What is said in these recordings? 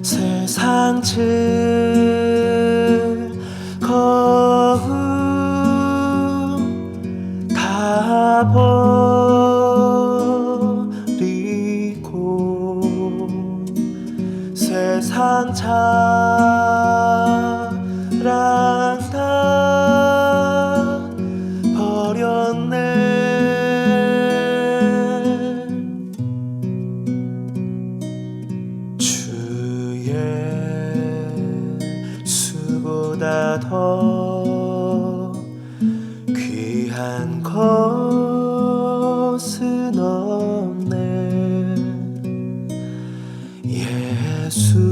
세상 즐거움 다 버리고 세상 자랑 다 버렸네. 수보다 더 귀한 것은 없네. 예수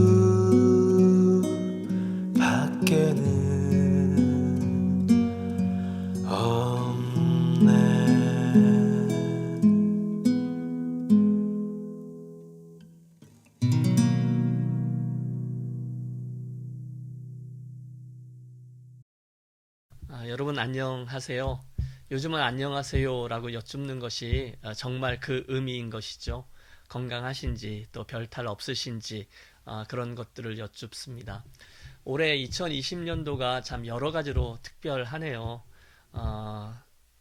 밖에는 없네. 여러분 안녕하세요. 요즘은 안녕하세요라고 여쭙는 것이 정말 그 의미인 것이죠. 건강하신지 또 별탈 없으신지 그런 것들을 여쭙습니다. 올해 2020년도가 참 여러 가지로 특별하네요.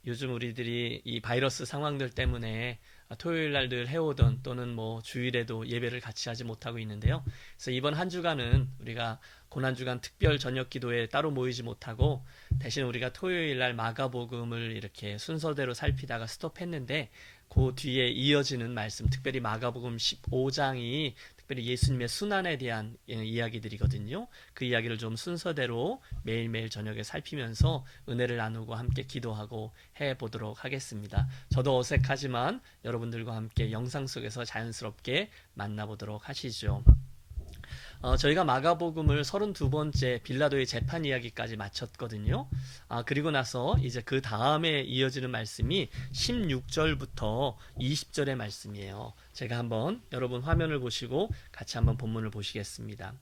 요즘 우리들이 이 바이러스 상황들 때문에 토요일 날 늘 해오던 또는 뭐 주일에도 예배를 같이 하지 못하고 있는데요. 그래서 이번 한 주간은 우리가 고난주간 특별 저녁 기도에 따로 모이지 못하고 대신 우리가 토요일 날 마가복음을 이렇게 순서대로 살피다가 스톱했는데 그 뒤에 이어지는 말씀, 특별히 마가복음 15장이 특별히 예수님의 순환에 대한 이야기들이거든요. 그 이야기를 좀 순서대로 매일매일 저녁에 살피면서 은혜를 나누고 함께 기도하고 해보도록 하겠습니다. 저도 어색하지만 여러분들과 함께 영상 속에서 자연스럽게 만나보도록 하시죠. 저희가 마가복음을 32번째 빌라도의 재판 이야기까지 마쳤거든요. 그리고 나서 이제 그 다음에 이어지는 말씀이 16절부터 20절의 말씀이에요. 제가 한번 여러분 화면을 보시고 같이 한번 본문을 보시겠습니다.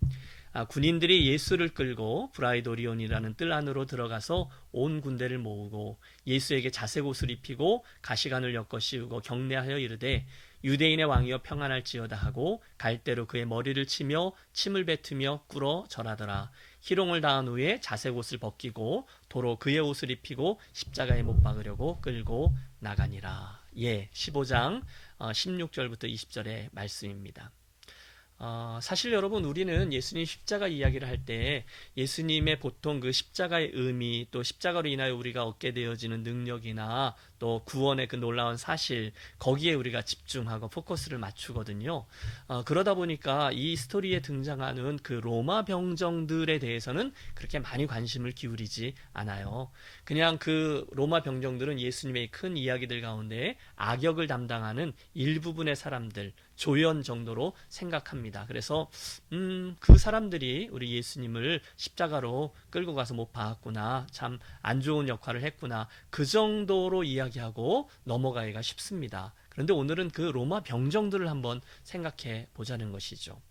군인들이 예수를 끌고 브라이도리온이라는 뜰 안으로 들어가서 온 군대를 모으고 예수에게 자색 옷을 입히고 가시관을 엮어 씌우고 경례하여 이르되 유대인의 왕이여 평안할지어다 하고 갈대로 그의 머리를 치며 침을 뱉으며 꿇어 절하더라. 희롱을 당한 후에 자색 옷을 벗기고 도로 그의 옷을 입히고 십자가에 못 박으려고 끌고 나가니라. 15장 16절부터 20절의 말씀입니다. 사실 여러분, 우리는 예수님 십자가 이야기를 할 때 예수님의 보통 그 십자가의 의미, 또 십자가로 인하여 우리가 얻게 되어지는 능력이나 또 구원의 그 놀라운 사실, 거기에 우리가 집중하고 포커스를 맞추거든요. 그러다 보니까 이 스토리에 등장하는 그 로마 병정들에 대해서는 그렇게 많이 관심을 기울이지 않아요. 그냥 그 로마 병정들은 예수님의 큰 이야기들 가운데 악역을 담당하는 일부분의 사람들, 조연 정도로 생각합니다. 그래서 그 사람들이 우리 예수님을 십자가로 끌고 가서 못 박았구나, 참 안 좋은 역할을 했구나, 그 정도로 이야기하고 넘어가기가 쉽습니다. 그런데 오늘은 그 로마 병정들을 한번 생각해 보자는 것이죠.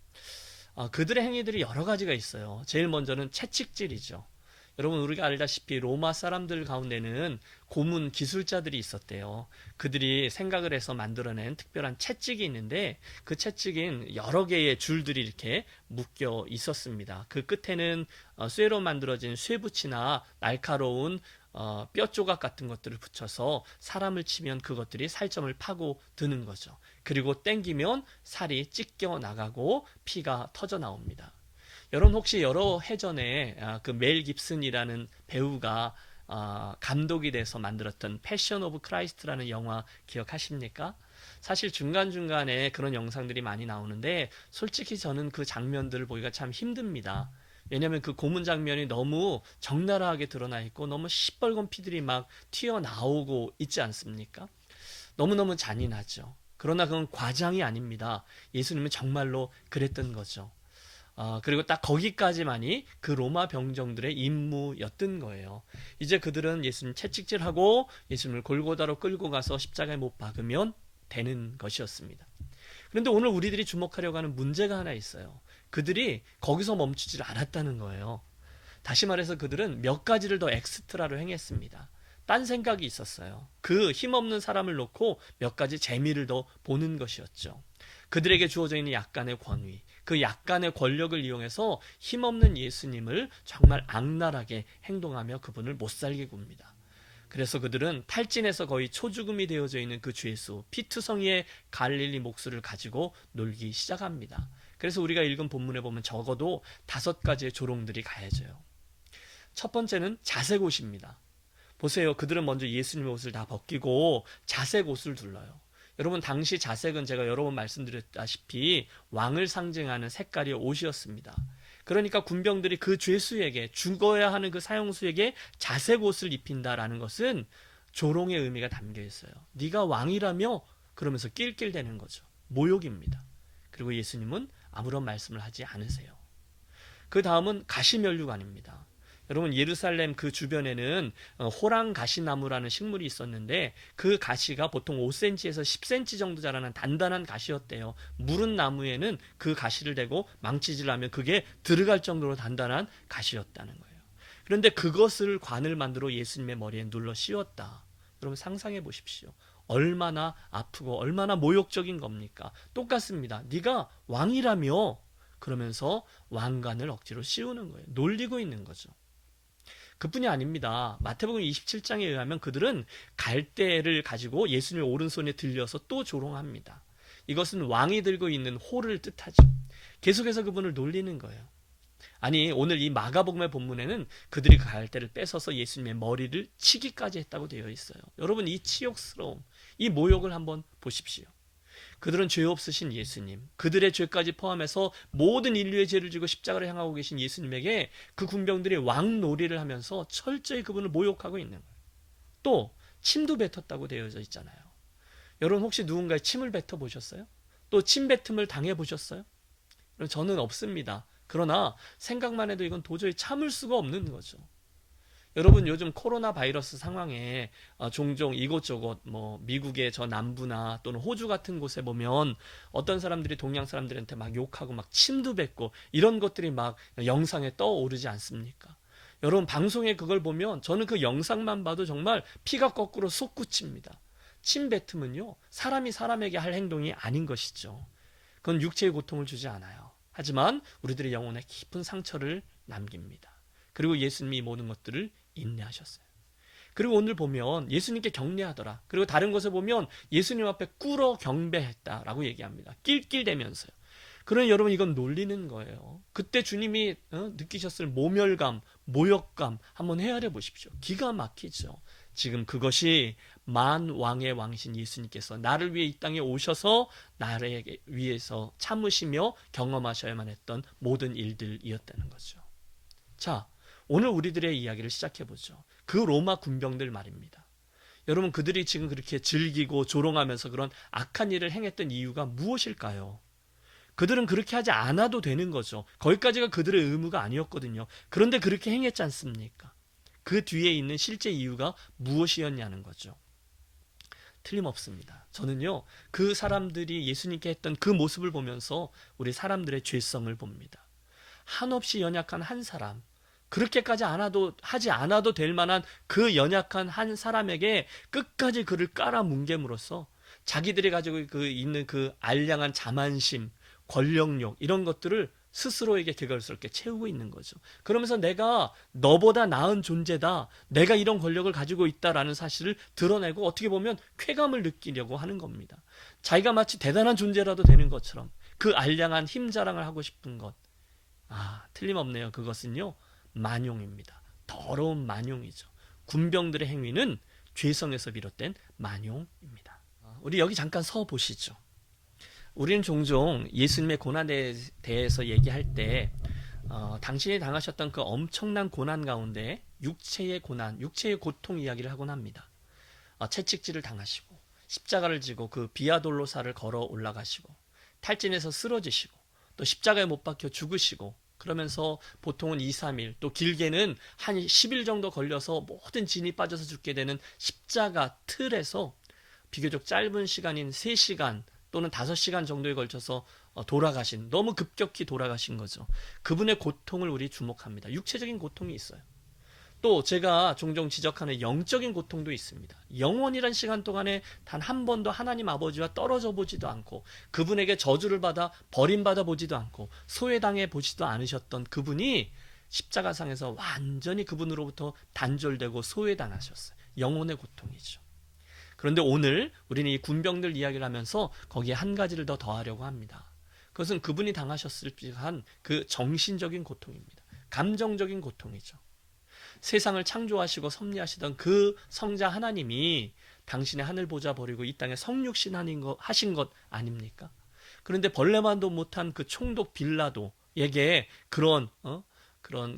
그들의 행위들이 여러 가지가 있어요. 제일 먼저는 채찍질이죠. 여러분, 우리가 알다시피 로마 사람들 가운데는 고문 기술자들이 있었대요. 그들이 생각을 해서 만들어낸 특별한 채찍이 있는데, 그 채찍인 여러 개의 줄들이 이렇게 묶여 있었습니다. 그 끝에는 쇠로 만들어진 쇠붙이나 날카로운 뼈 조각 같은 것들을 붙여서 사람을 치면 그것들이 살점을 파고 드는 거죠. 그리고 땡기면 살이 찢겨 나가고 피가 터져 나옵니다. 여러분, 혹시 여러 해 전에 그 멜 깁슨이라는 배우가 감독이 돼서 만들었던 패션 오브 크라이스트라는 영화 기억하십니까? 사실 중간중간에 그런 영상들이 많이 나오는데, 솔직히 저는 그 장면들을 보기가 참 힘듭니다. 왜냐하면 그 고문 장면이 너무 적나라하게 드러나 있고 너무 시뻘건 피들이 막 튀어나오고 있지 않습니까? 너무너무 잔인하죠. 그러나 그건 과장이 아닙니다. 예수님은 정말로 그랬던 거죠. 그리고 딱 거기까지만이 그 로마 병정들의 임무였던 거예요. 이제 그들은 예수님 채찍질하고 예수님을 골고다로 끌고 가서 십자가에 못 박으면 되는 것이었습니다. 그런데 오늘 우리들이 주목하려고 하는 문제가 하나 있어요. 그들이 거기서 멈추질 않았다는 거예요. 다시 말해서 그들은 몇 가지를 더 엑스트라로 행했습니다. 딴 생각이 있었어요. 그 힘없는 사람을 놓고 몇 가지 재미를 더 보는 것이었죠. 그들에게 주어져 있는 약간의 권위, 그 약간의 권력을 이용해서 힘없는 예수님을 정말 악랄하게 행동하며 그분을 못살게 굽니다. 그래서 그들은 탈진해서 거의 초죽음이 되어져 있는 그 죄수 피투성이의 갈릴리 목수를 가지고 놀기 시작합니다. 그래서 우리가 읽은 본문에 보면 적어도 5가지의 조롱들이 가해져요. 첫 번째는 자색 옷입니다. 보세요. 그들은 먼저 예수님의 옷을 다 벗기고 자색 옷을 둘러요. 여러분, 당시 자색은 제가 여러 번 말씀드렸다시피 왕을 상징하는 색깔의 옷이었습니다. 그러니까 군병들이 그 죄수에게, 죽어야 하는 그 사형수에게 자색 옷을 입힌다라는 것은 조롱의 의미가 담겨 있어요. 네가 왕이라며? 그러면서 낄낄대는 거죠. 모욕입니다. 그리고 예수님은 아무런 말씀을 하지 않으세요. 그 다음은 가시면류관입니다. 여러분, 예루살렘 그 주변에는 호랑 가시나무라는 식물이 있었는데, 그 가시가 보통 5cm에서 10cm 정도 자라는 단단한 가시였대요. 무른 나무에는 그 가시를 대고 망치질하면 그게 들어갈 정도로 단단한 가시였다는 거예요. 그런데 그것을 관을 만들어 예수님의 머리에 눌러 씌웠다. 여러분, 상상해 보십시오. 얼마나 아프고 얼마나 모욕적인 겁니까? 똑같습니다. 네가 왕이라며? 그러면서 왕관을 억지로 씌우는 거예요. 놀리고 있는 거죠. 그뿐이 아닙니다. 마태복음 27장에 의하면 그들은 갈대를 가지고 예수님의 오른손에 들려서 또 조롱합니다. 이것은 왕이 들고 있는 호를 뜻하죠. 계속해서 그분을 놀리는 거예요. 아니, 오늘 이 마가복음의 본문에는 그들이 그 갈대를 뺏어서 예수님의 머리를 치기까지 했다고 되어 있어요. 여러분, 이 치욕스러움, 이 모욕을 한번 보십시오. 그들은 죄 없으신 예수님, 그들의 죄까지 포함해서 모든 인류의 죄를 지고 십자가를 향하고 계신 예수님에게 그 군병들이 왕놀이를 하면서 철저히 그분을 모욕하고 있는 거예요. 또 침도 뱉었다고 되어져 있잖아요. 여러분, 혹시 누군가의 침을 뱉어 보셨어요? 또 침 뱉음을 당해 보셨어요? 저는 없습니다. 그러나 생각만 해도 이건 도저히 참을 수가 없는 거죠. 여러분, 요즘 코로나 바이러스 상황에 종종 이곳저곳 미국의 저 남부나 또는 호주 같은 곳에 보면 어떤 사람들이 동양 사람들한테 막 욕하고 막 침도 뱉고 이런 것들이 막 영상에 떠오르지 않습니까? 여러분, 방송에 그걸 보면 저는 그 영상만 봐도 정말 피가 거꾸로 솟구칩니다. 침 뱉음은요, 사람이 사람에게 할 행동이 아닌 것이죠. 그건 육체의 고통을 주지 않아요. 하지만 우리들의 영혼에 깊은 상처를 남깁니다. 그리고 예수님이 이 모든 것들을 인내하셨어요. 그리고 오늘 보면 예수님께 경례하더라. 그리고 다른 곳에 보면 예수님 앞에 꿇어 경배했다라고 얘기합니다. 낄낄대면서요. 그러니 여러분 이건 놀리는 거예요. 그때 주님이 느끼셨을 모멸감, 모욕감 한번 헤아려 보십시오. 기가 막히죠. 지금 그것이 만왕의 왕이신 예수님께서 나를 위해 이 땅에 오셔서 나를 위해서 참으시며 경험하셔야만 했던 모든 일들이었다는 거죠. 자, 오늘 우리들의 이야기를 시작해보죠. 그 로마 군병들 말입니다. 여러분 그들이 지금 그렇게 즐기고 조롱하면서 그런 악한 일을 행했던 이유가 무엇일까요? 그들은 그렇게 하지 않아도 되는 거죠. 거기까지가 그들의 의무가 아니었거든요. 그런데 그렇게 행했지 않습니까? 그 뒤에 있는 실제 이유가 무엇이었냐는 거죠. 틀림없습니다. 저는요, 그 사람들이 예수님께 했던 그 모습을 보면서 우리 사람들의 죄성을 봅니다. 한없이 연약한 한 사람, 그렇게까지 하지 않아도 될 만한 그 연약한 한 사람에게 끝까지 그를 깔아뭉갰으로써 자기들이 가지고 있는 그 알량한 자만심, 권력욕 이런 것들을 스스로에게 개걸스럽게 채우고 있는 거죠. 그러면서 내가 너보다 나은 존재다, 내가 이런 권력을 가지고 있다라는 사실을 드러내고 어떻게 보면 쾌감을 느끼려고 하는 겁니다. 자기가 마치 대단한 존재라도 되는 것처럼 그 알량한 힘 자랑을 하고 싶은 것. 틀림없네요. 그것은요, 만용입니다. 더러운 만용이죠. 군병들의 행위는 죄성에서 비롯된 만용입니다. 우리 여기 잠깐 서 보시죠. 우리는 종종 예수님의 고난에 대해서 얘기할 때 당신이 당하셨던 그 엄청난 고난 가운데 육체의 고난, 육체의 고통 이야기를 하곤 합니다. 채찍질을 당하시고 십자가를 지고 그 비아돌로사를 걸어 올라가시고 탈진해서 쓰러지시고 또 십자가에 못 박혀 죽으시고 그러면서 보통은 2, 3일 또 길게는 한 10일 정도 걸려서 모든 진이 빠져서 죽게 되는 십자가 틀에서 비교적 짧은 시간인 3시간 또는 5시간 정도에 걸쳐서 돌아가신, 너무 급격히 돌아가신 거죠. 그분의 고통을 우리 주목합니다. 육체적인 고통이 있어요. 또 제가 종종 지적하는 영적인 고통도 있습니다. 영원이란 시간 동안에 단 한 번도 하나님 아버지와 떨어져 보지도 않고 그분에게 저주를 받아 버림받아 보지도 않고 소외당해 보지도 않으셨던 그분이 십자가상에서 완전히 그분으로부터 단절되고 소외당하셨어요. 영혼의 고통이죠. 그런데 오늘 우리는 이 군병들 이야기를 하면서 거기에 한 가지를 더 더하려고 합니다. 그것은 그분이 당하셨을 한 그 정신적인 고통입니다. 감정적인 고통이죠. 세상을 창조하시고 섭리하시던 그 성자 하나님이 당신의 하늘 보좌 버리고 이 땅에 성육신 하신 것 아닙니까? 그런데 벌레만도 못한 그 총독 빌라도에게 그런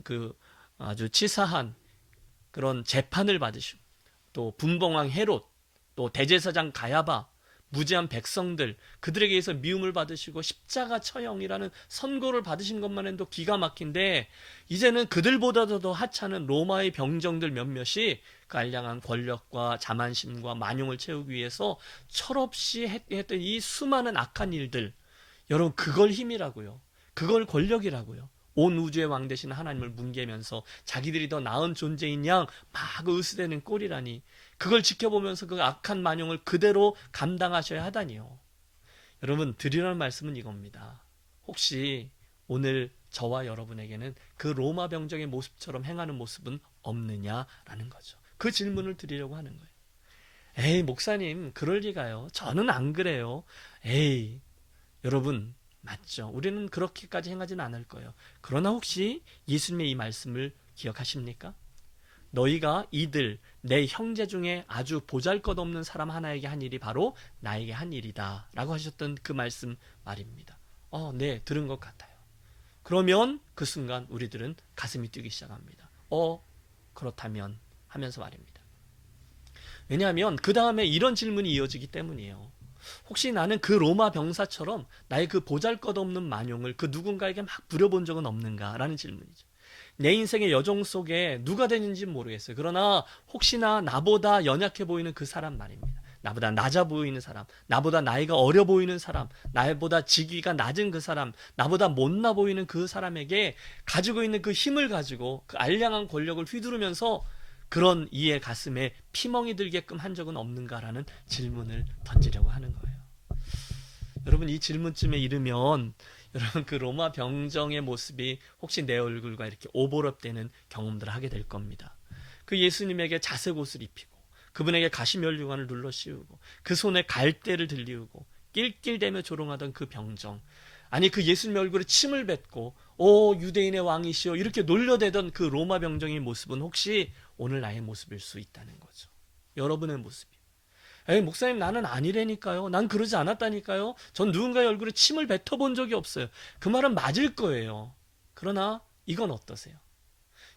그 아주 치사한 그런 재판을 받으시고 또 분봉왕 헤롯 또 대제사장 가야바 무지한 백성들 그들에게 의해서 미움을 받으시고 십자가 처형이라는 선고를 받으신 것만 해도 기가 막힌데 이제는 그들보다도 더 하찮은 로마의 병정들 몇몇이 그 알량한 권력과 자만심과 만용을 채우기 위해서 철없이 했던 이 수많은 악한 일들, 여러분 그걸 힘이라고요. 그걸 권력이라고요. 온 우주의 왕 되신 하나님을 뭉개면서 자기들이 더 나은 존재인 양 막 으스대는 꼴이라니, 그걸 지켜보면서 그 악한 만용을 그대로 감당하셔야 하다니요. 여러분 드리는 말씀은 이겁니다. 혹시 오늘 저와 여러분에게는 그 로마 병정의 모습처럼 행하는 모습은 없느냐라는 거죠. 그 질문을 드리려고 하는 거예요. 에이 목사님 그럴 리가요. 저는 안 그래요. 에이 여러분 맞죠. 우리는 그렇게까지 행하지는 않을 거예요. 그러나 혹시 예수님의 이 말씀을 기억하십니까? 너희가 이들 내 형제 중에 아주 보잘것없는 사람 하나에게 한 일이 바로 나에게 한 일이다 라고 하셨던 그 말씀 말입니다. 네, 들은 것 같아요. 그러면 그 순간 우리들은 가슴이 뛰기 시작합니다. 그렇다면 하면서 말입니다. 왜냐하면 그 다음에 이런 질문이 이어지기 때문이에요. 혹시 나는 그 로마 병사처럼 나의 그 보잘것없는 만용을 그 누군가에게 막 부려본 적은 없는가? 라는 질문이죠. 내 인생의 여정 속에 누가 되는지 모르겠어요. 그러나 혹시나 나보다 연약해 보이는 그 사람 말입니다. 나보다 낮아 보이는 사람, 나보다 나이가 어려 보이는 사람, 나보다 직위가 낮은 그 사람, 나보다 못나 보이는 그 사람에게 가지고 있는 그 힘을 가지고 그 알량한 권력을 휘두르면서 그런 이의 가슴에 피멍이 들게끔 한 적은 없는가라는 질문을 던지려고 하는 거예요. 여러분 이 질문쯤에 이르면 여러분 그 로마 병정의 모습이 혹시 내 얼굴과 이렇게 오버랩되는 경험들을 하게 될 겁니다. 그 예수님에게 자색 옷을 입히고 그분에게 가시면류관을 눌러 씌우고 그 손에 갈대를 들리우고 낄낄대며 조롱하던 그 병정, 아니 그 예수님 얼굴에 침을 뱉고 오 유대인의 왕이시여 이렇게 놀려대던 그 로마 병정의 모습은 혹시 오늘 나의 모습일 수 있다는 거죠. 여러분의 모습이. 에이 목사님 나는 아니라니까요. 난 그러지 않았다니까요. 전 누군가의 얼굴에 침을 뱉어본 적이 없어요. 그 말은 맞을 거예요. 그러나 이건 어떠세요?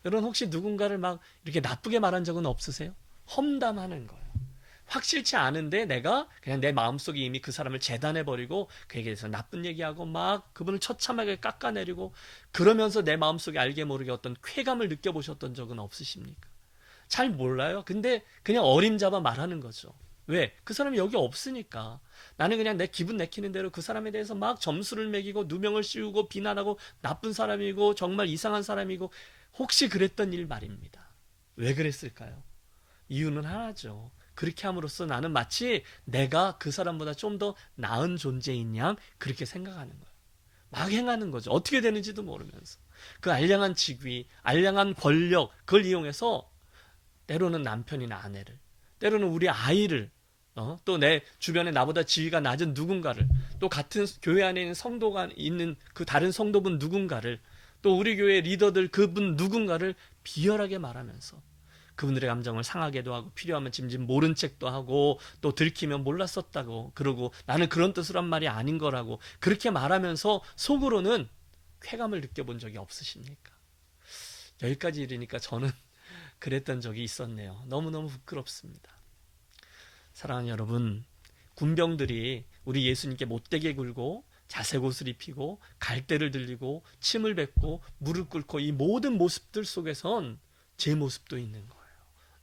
여러분 혹시 누군가를 막 이렇게 나쁘게 말한 적은 없으세요? 험담하는 거예요. 확실치 않은데 내가 그냥 내 마음속에 이미 그 사람을 재단해버리고 그에게 대해서 나쁜 얘기하고 막 그분을 처참하게 깎아내리고 그러면서 내 마음속에 알게 모르게 어떤 쾌감을 느껴보셨던 적은 없으십니까? 잘 몰라요. 근데 그냥 어림잡아 말하는 거죠. 왜? 그 사람이 여기 없으니까. 나는 그냥 내 기분 내키는 대로 그 사람에 대해서 막 점수를 매기고 누명을 씌우고 비난하고 나쁜 사람이고 정말 이상한 사람이고 혹시 그랬던 일 말입니다. 왜 그랬을까요? 이유는 하나죠. 그렇게 함으로써 나는 마치 내가 그 사람보다 좀 더 나은 존재인 양 그렇게 생각하는 거예요. 막 행하는 거죠. 어떻게 되는지도 모르면서. 그 알량한 직위, 알량한 권력 그걸 이용해서 때로는 남편이나 아내를, 때로는 우리 아이를, 또 내 주변에 나보다 지위가 낮은 누군가를, 또 같은 교회 안에 있는 성도가 있는 그 다른 성도분 누군가를, 또 우리 교회 리더들 그분 누군가를 비열하게 말하면서 그분들의 감정을 상하게도 하고 필요하면 짐짓 모른 척도 하고 또 들키면 몰랐었다고 그러고 나는 그런 뜻으로 한 말이 아닌 거라고 그렇게 말하면서 속으로는 쾌감을 느껴본 적이 없으십니까? 여기까지 이르니까 저는 그랬던 적이 있었네요. 너무너무 부끄럽습니다. 사랑하는 여러분, 군병들이 우리 예수님께 못되게 굴고 자색 옷을 입히고 갈대를 들리고 침을 뱉고 무릎 꿇고 이 모든 모습들 속에선 제 모습도 있는 거예요.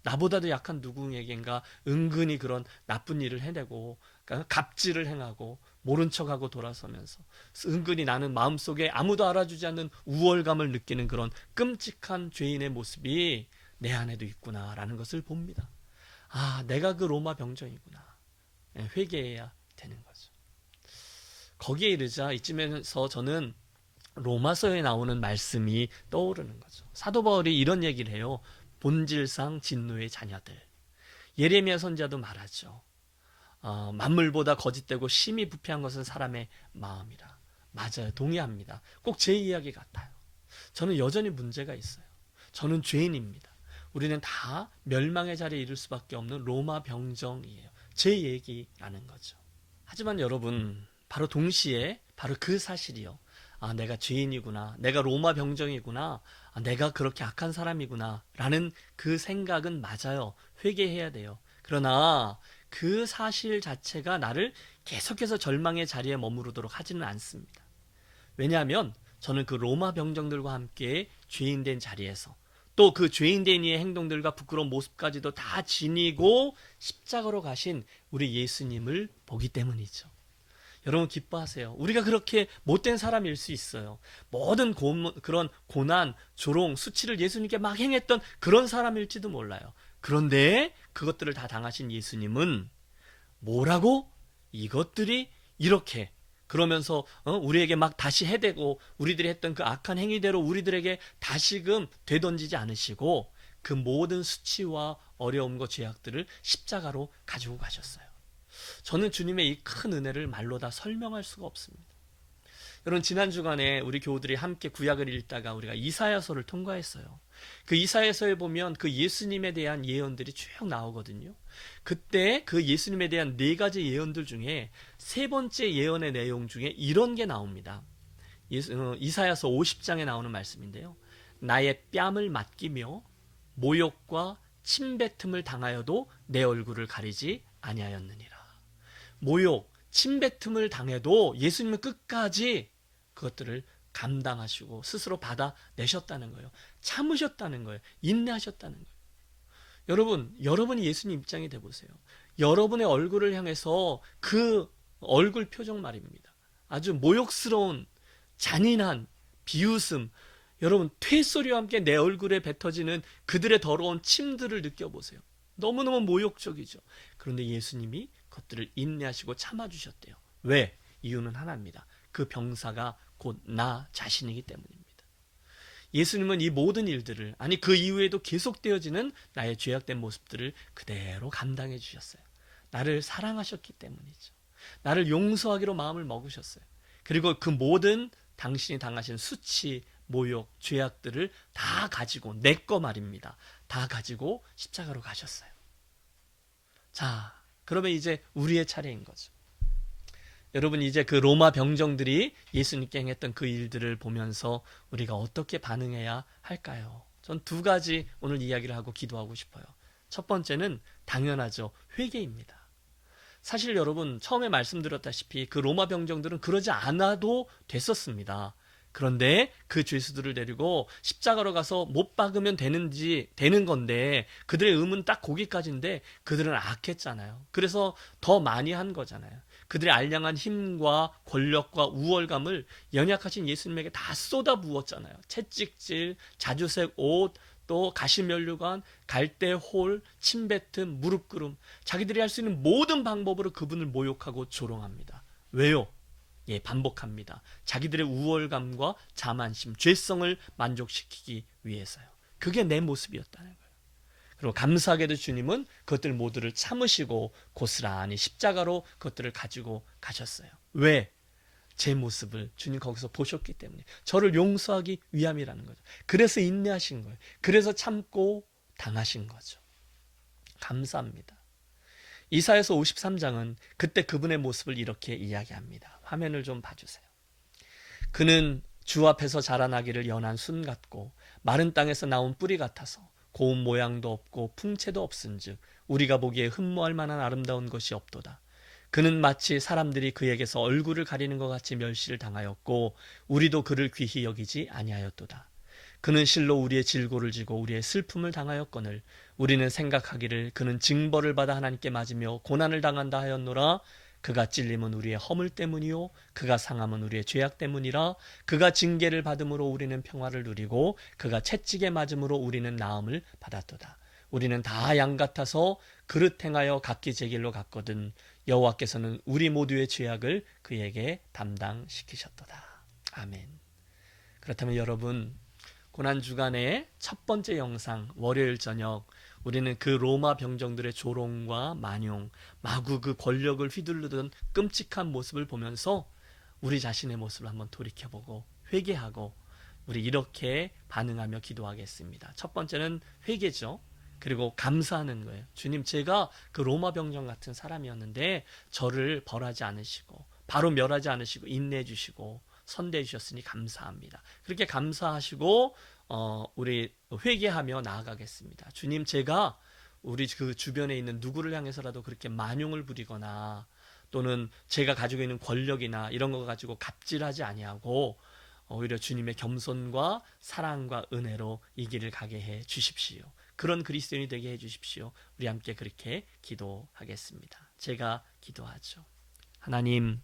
나보다도 약한 누구에겐가 은근히 그런 나쁜 일을 해내고 그러니까 갑질을 행하고 모른 척하고 돌아서면서 은근히 나는 마음속에 아무도 알아주지 않는 우월감을 느끼는 그런 끔찍한 죄인의 모습이 내 안에도 있구나라는 것을 봅니다. 아, 내가 그 로마 병정이구나. 회개해야 되는 거죠. 거기에 이르자 이쯤에서 저는 로마서에 나오는 말씀이 떠오르는 거죠. 사도 바울이 이런 얘기를 해요. 본질상 진노의 자녀들. 예레미야 선지자도 말하죠. 만물보다 거짓되고 심히 부패한 것은 사람의 마음이라. 맞아요. 동의합니다. 꼭 제 이야기 같아요. 저는 여전히 문제가 있어요. 저는 죄인입니다. 우리는 다 멸망의 자리에 이를 수밖에 없는 로마 병정이에요. 제 얘기라는 거죠. 하지만 여러분, 바로 동시에 바로 그 사실이요. 아, 내가 죄인이구나. 내가 로마 병정이구나. 아, 내가 그렇게 악한 사람이구나. 라는 그 생각은 맞아요. 회개해야 돼요. 그러나 그 사실 자체가 나를 계속해서 절망의 자리에 머무르도록 하지는 않습니다. 왜냐하면 저는 그 로마 병정들과 함께 죄인된 자리에서 또 그 죄인된 이의 행동들과 부끄러운 모습까지도 다 지니고 십자가로 가신 우리 예수님을 보기 때문이죠. 여러분 기뻐하세요. 우리가 그렇게 못된 사람일 수 있어요. 모든 그런 고난, 조롱, 수치를 예수님께 막 행했던 그런 사람일지도 몰라요. 그런데 그것들을 다 당하신 예수님은 뭐라고? 이것들이 이렇게 그러면서 우리에게 막 다시 해대고 우리들이 했던 그 악한 행위대로 우리들에게 다시금 되던지지 않으시고 그 모든 수치와 어려움과 죄악들을 십자가로 가지고 가셨어요. 저는 주님의 이 큰 은혜를 말로 다 설명할 수가 없습니다. 여러분 지난 주간에 우리 교우들이 함께 구약을 읽다가 우리가 이사야서를 통과했어요. 그 이사야서에 보면 그 예수님에 대한 예언들이 쭉 나오거든요. 그때 그 예수님에 대한 네 가지 예언들 중에 세 번째 예언의 내용 중에 이런 게 나옵니다. 이사야서 50장에 나오는 말씀인데요. 나의 뺨을 맡기며 모욕과 침뱉음을 당하여도 내 얼굴을 가리지 아니하였느니라. 모욕, 침뱉음을 당해도 예수님은 끝까지 그것들을 감당하시고 스스로 받아내셨다는 거예요. 참으셨다는 거예요. 인내하셨다는 거예요. 여러분이 예수님 입장이 돼보세요. 여러분의 얼굴을 향해서 그 얼굴 표정 말입니다. 아주 모욕스러운 잔인한 비웃음, 여러분 퇴소리와 함께 내 얼굴에 뱉어지는 그들의 더러운 침들을 느껴보세요. 너무너무 모욕적이죠. 그런데 예수님이 그것들을 인내하시고 참아주셨대요. 왜? 이유는 하나입니다. 그 병사가 곧 나 자신이기 때문입니다. 예수님은 이 모든 일들을 아니 그 이후에도 계속되어지는 나의 죄악된 모습들을 그대로 감당해 주셨어요. 나를 사랑하셨기 때문이죠. 나를 용서하기로 마음을 먹으셨어요. 그리고 그 모든 당신이 당하신 수치, 모욕, 죄악들을 다 가지고, 내 거 말입니다. 다 가지고 십자가로 가셨어요. 자, 그러면 이제 우리의 차례인 거죠. 여러분, 이제 그 로마 병정들이 예수님께 행했던 그 일들을 보면서 우리가 어떻게 반응해야 할까요? 전 두 가지 오늘 이야기를 하고 기도하고 싶어요. 첫 번째는 당연하죠. 회개입니다. 사실 여러분, 처음에 말씀드렸다시피 그 로마 병정들은 그러지 않아도 됐었습니다. 그런데 그 죄수들을 데리고 십자가로 가서 못 박으면 되는 건데, 그들의 의무는 딱 거기까지인데 그들은 악했잖아요. 그래서 더 많이 한 거잖아요. 그들의 알량한 힘과 권력과 우월감을 연약하신 예수님에게 다 쏟아 부었잖아요. 채찍질, 자주색 옷, 또 가시면류관, 갈대홀, 침뱉음, 무릎 꿇음, 자기들이 할 수 있는 모든 방법으로 그분을 모욕하고 조롱합니다. 왜요? 예, 반복합니다. 자기들의 우월감과 자만심, 죄성을 만족시키기 위해서요. 그게 내 모습이었다는 거예요. 그리고 감사하게도 주님은 그것들 모두를 참으시고 고스란히 십자가로 그것들을 가지고 가셨어요. 왜? 제 모습을 주님 거기서 보셨기 때문에, 저를 용서하기 위함이라는 거죠. 그래서 인내하신 거예요. 그래서 참고 당하신 거죠. 감사합니다. 이사야서 53장은 그때 그분의 모습을 이렇게 이야기합니다. 화면을 좀 봐주세요. 그는 주 앞에서 자라나기를 연한 순 같고 마른 땅에서 나온 뿌리 같아서 고운 모양도 없고 풍채도 없은즉 우리가 보기에 흠모할 만한 아름다운 것이 없도다. 그는 마치 사람들이 그에게서 얼굴을 가리는 것 같이 멸시를 당하였고 우리도 그를 귀히 여기지 아니하였도다. 그는 실로 우리의 질고를 지고 우리의 슬픔을 당하였거늘 우리는 생각하기를 그는 징벌을 받아 하나님께 맞으며 고난을 당한다 하였노라. 그가 찔림은 우리의 허물 때문이요 그가 상함은 우리의 죄악 때문이라. 그가 징계를 받음으로 우리는 평화를 누리고 그가 채찍에 맞음으로 우리는 나음을 받았도다. 우리는 다 양 같아서 그릇 행하여 각기 제 길로 갔거든 여호와께서는 우리 모두의 죄악을 그에게 담당시키셨도다. 아멘. 그렇다면 여러분, 고난주간의 첫 번째 영상, 월요일 저녁, 우리는 그 로마 병정들의 조롱과 만용, 마구 그 권력을 휘두르던 끔찍한 모습을 보면서 우리 자신의 모습을 한번 돌이켜보고 회개하고 우리 이렇게 반응하며 기도하겠습니다. 첫 번째는 회개죠. 그리고 감사하는 거예요. 주님, 제가 그 로마 병정 같은 사람이었는데 저를 벌하지 않으시고 바로 멸하지 않으시고 인내해 주시고 선대해 주셨으니 감사합니다. 그렇게 감사하시고 우리 회개하며 나아가겠습니다. 주님, 제가 우리 그 주변에 있는 누구를 향해서라도 그렇게 만용을 부리거나 또는 제가 가지고 있는 권력이나 이런 거 가지고 갑질하지 아니하고 오히려 주님의 겸손과 사랑과 은혜로 이 길을 가게 해 주십시오. 그런 그리스도인이 되게 해 주십시오. 우리 함께 그렇게 기도하겠습니다. 제가 기도하죠. 하나님,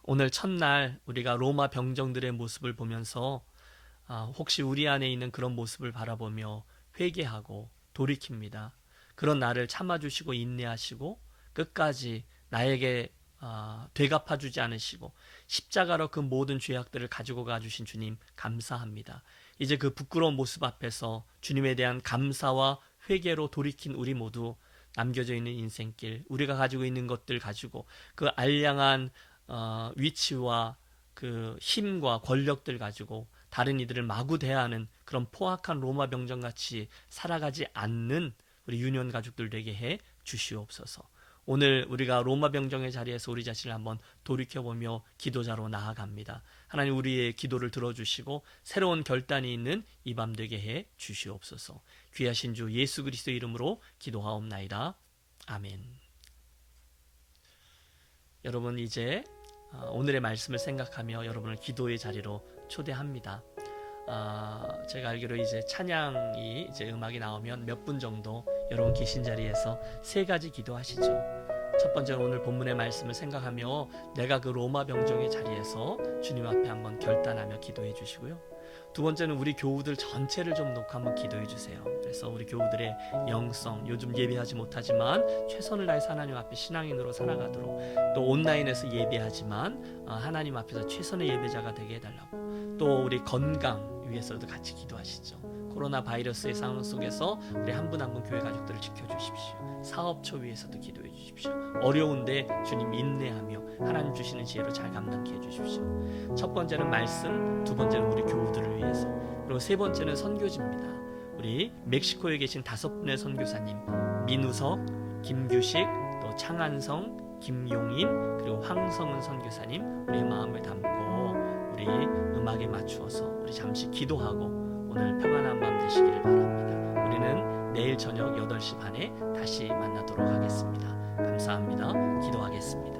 오늘 첫날 우리가 로마 병정들의 모습을 보면서 혹시 우리 안에 있는 그런 모습을 바라보며 회개하고 돌이킵니다. 그런 나를 참아주시고 인내하시고 끝까지 나에게 되갚아주지 않으시고 십자가로 그 모든 죄악들을 가지고 가주신 주님 감사합니다. 이제 그 부끄러운 모습 앞에서 주님에 대한 감사와 회개로 돌이킨 우리 모두 남겨져 있는 인생길, 우리가 가지고 있는 것들 가지고 그 알량한 위치와 그 힘과 권력들 가지고 다른 이들을 마구 대하는 그런 포악한 로마 병정같이 살아가지 않는 우리 유년 가족들 되게 해 주시옵소서. 오늘 우리가 로마 병정의 자리에서 우리 자신을 한번 돌이켜보며 기도자로 나아갑니다. 하나님, 우리의 기도를 들어주시고 새로운 결단이 있는 이 밤 되게 해 주시옵소서. 귀하신 주 예수 그리스도 이름으로 기도하옵나이다. 아멘. 여러분, 이제 오늘의 말씀을 생각하며 여러분을 기도의 자리로 초대합니다. 제가 알기로 이제 찬양이 이제 음악이 나오면 몇 분 정도 여러분 계신 자리에서 세 가지 기도하시죠. 첫 번째는 오늘 본문의 말씀을 생각하며 내가 그 로마 병정의 자리에서 주님 앞에 한번 결단하며 기도해 주시고요. 두 번째는 우리 교우들 전체를 좀 놓고 한번 기도해 주세요. 그래서 우리 교우들의 영성, 요즘 예배하지 못하지만 최선을 다해서 하나님 앞에 신앙인으로 살아가도록, 또 온라인에서 예배하지만 하나님 앞에서 최선의 예배자가 되게 해달라고, 또 우리 건강 위해서도 같이 기도하시죠. 코로나 바이러스의 상황 속에서 우리 한 분 한 분 교회 가족들을 지켜주십시오. 사업처 위에서도 기도해 주십시오. 어려운데 주님 인내하며 하나님 주시는 지혜로 잘 감당케 해주십시오. 첫 번째는 말씀, 두 번째는 우리 교우들을 위해서, 그리고 세 번째는 선교지입니다. 우리 멕시코에 계신 5분의 선교사님, 민우석, 김규식, 또 창한성, 김용인, 그리고 황성은 선교사님, 우리의 마음을 담고 우리 음악에 맞추어서 우리 잠시 기도하고 오늘 평안한 밤 되시기를 바랍니다. 우리는 내일 저녁 8시 반에 다시 만나도록 하겠습니다. 감사합니다. 기도하겠습니다.